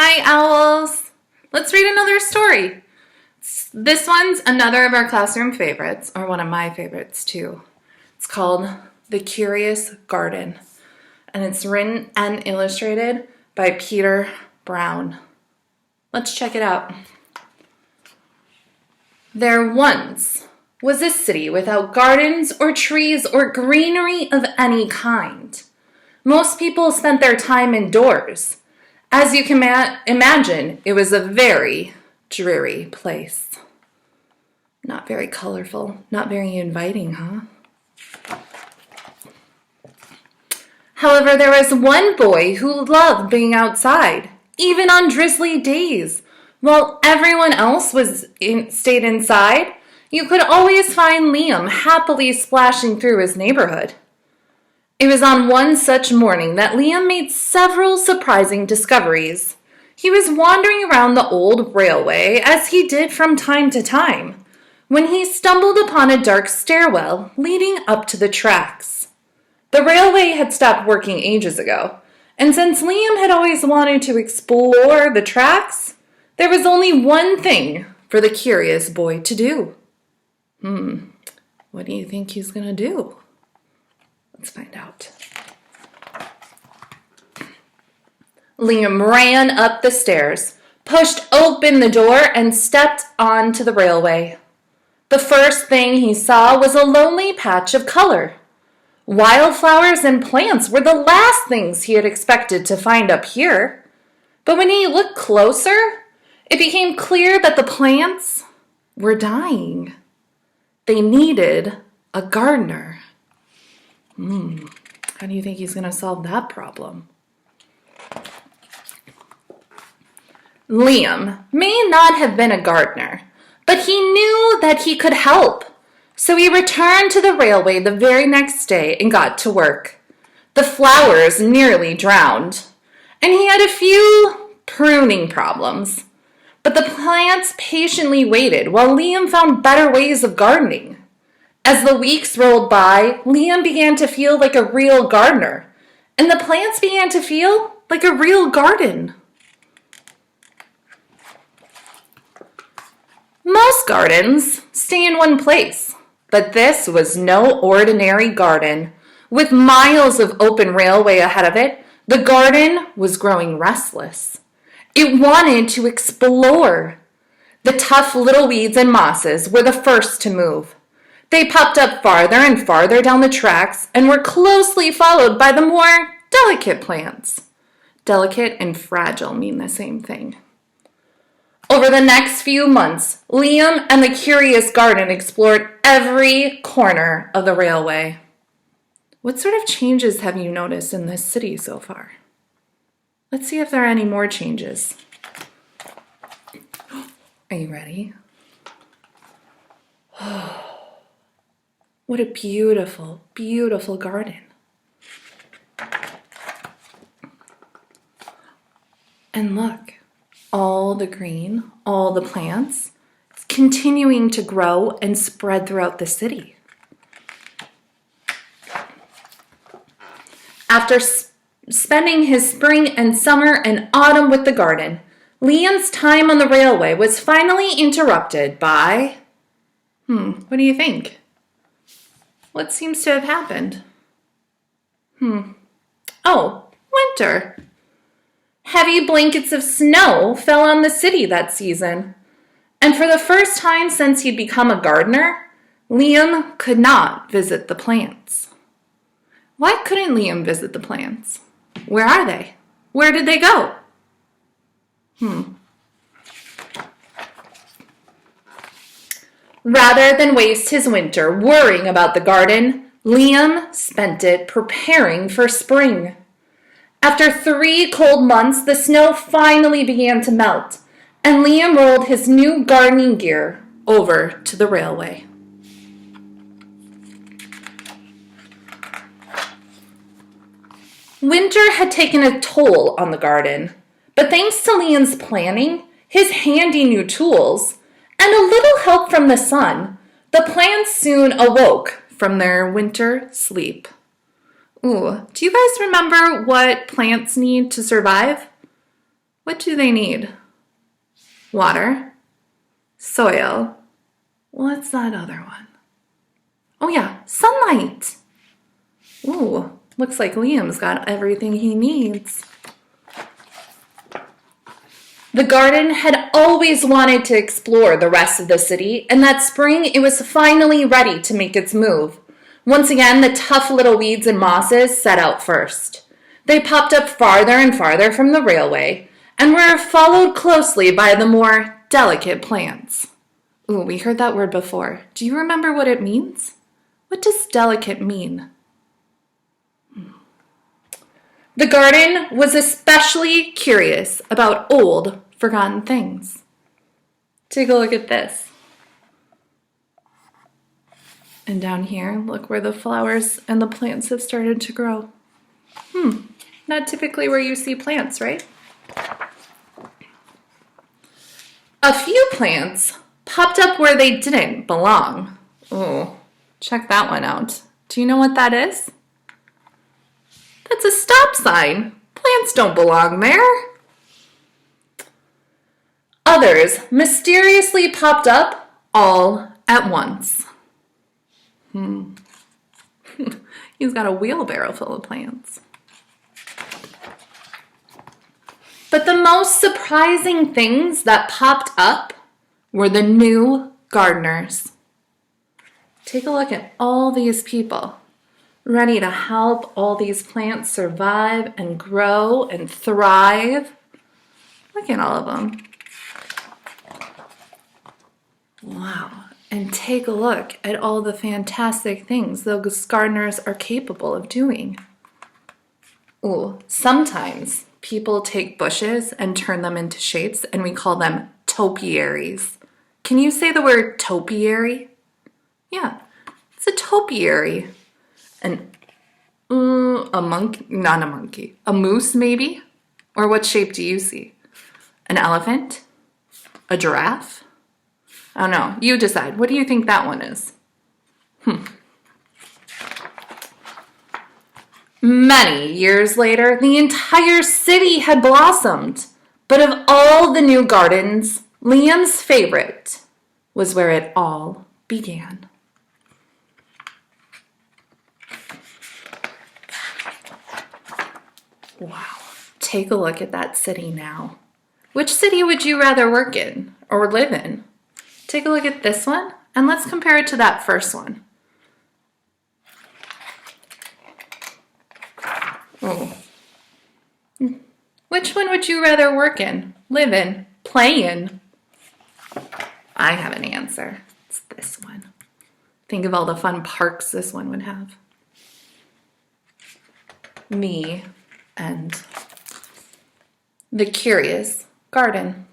Hi, owls. Let's read another story. This one's another of our classroom favorites, or one of my favorites too. It's called The Curious Garden, and it's written and illustrated by Peter Brown. Let's check it out. There once was a city without gardens or trees or greenery of any kind. Most people spent their time indoors. As you can imagine, it was a very dreary place. Not very colorful, not very inviting, huh? However, there was one boy who loved being outside, even on drizzly days. While everyone else stayed inside, you could always find Liam happily splashing through his neighborhood. It was on one such morning that Liam made several surprising discoveries. He was wandering around the old railway, as he did from time to time, when he stumbled upon a dark stairwell leading up to the tracks. The railway had stopped working ages ago, and since Liam had always wanted to explore the tracks, there was only one thing for the curious boy to do. What do you think he's going to do? Let's find out. Liam ran up the stairs, pushed open the door, and stepped onto the railway. The first thing he saw was a lonely patch of color. Wildflowers and plants were the last things he had expected to find up here. But when he looked closer, it became clear that the plants were dying. They needed a gardener. How do you think he's going to solve that problem? Liam may not have been a gardener, but he knew that he could help. So he returned to the railway the very next day and got to work. The flowers nearly drowned, and he had a few pruning problems. But the plants patiently waited while Liam found better ways of gardening. As the weeks rolled by, Liam began to feel like a real gardener, and the plants began to feel like a real garden. Most gardens stay in one place, but this was no ordinary garden. With miles of open railway ahead of it, the garden was growing restless. It wanted to explore. The tough little weeds and mosses were the first to move. They popped up farther and farther down the tracks and were closely followed by the more delicate plants. Delicate and fragile mean the same thing. Over the next few months, Liam and the curious garden explored every corner of the railway. What sort of changes have you noticed in this city so far? Let's see if there are any more changes. Are you ready? What a beautiful, beautiful garden. And look, all the green, all the plants, it's continuing to grow and spread throughout the city. After spending his spring and summer and autumn with the garden, Liam's time on the railway was finally interrupted by... what do you think? What seems to have happened? Oh, winter. Heavy blankets of snow fell on the city that season. And for the first time since he'd become a gardener, Liam could not visit the plants. Why couldn't Liam visit the plants? Where are they? Where did they go? Rather than waste his winter worrying about the garden, Liam spent it preparing for spring. After 3 cold months, the snow finally began to melt, and Liam rolled his new gardening gear over to the railway. Winter had taken a toll on the garden, but thanks to Liam's planning, his handy new tools, and a little help from the sun, the plants soon awoke from their winter sleep. Do you guys remember what plants need to survive? What do they need? Water, soil. What's that other one? Oh yeah, sunlight. Ooh, looks like Liam's got everything he needs. The garden had always wanted to explore the rest of the city, and that spring it was finally ready to make its move. Once again, the tough little weeds and mosses set out first. They popped up farther and farther from the railway, and were followed closely by the more delicate plants. Ooh, we heard that word before. Do you remember what it means? What does delicate mean? The garden was especially curious about old, forgotten things. Take a look at this. And down here, look where the flowers and the plants have started to grow. Not typically where you see plants, right? A few plants popped up where they didn't belong. Ooh, check that one out. Do you know what that is? That's a stop sign. Plants don't belong there. Others mysteriously popped up all at once. He's got a wheelbarrow full of plants. But the most surprising things that popped up were the new gardeners. Take a look at all these people, ready to help all these plants survive and grow and thrive. Look at all of them. Wow. And take a look at all the fantastic things those gardeners are capable of doing. Ooh, sometimes people take bushes and turn them into shapes, and we call them topiaries. Can you say the word topiary? Yeah, it's a topiary. A monkey, not a monkey, a moose maybe? Or what shape do you see? An elephant? A giraffe? I don't know, you decide. What do you think that one is? Many years later, the entire city had blossomed. But of all the new gardens, Liam's favorite was where it all began. Wow, take a look at that city now. Which city would you rather work in or live in? Take a look at this one, and let's compare it to that first one. Oh. Which one would you rather work in, live in, play in? I have an answer. It's this one. Think of all the fun parks this one would have. Me and the curious garden.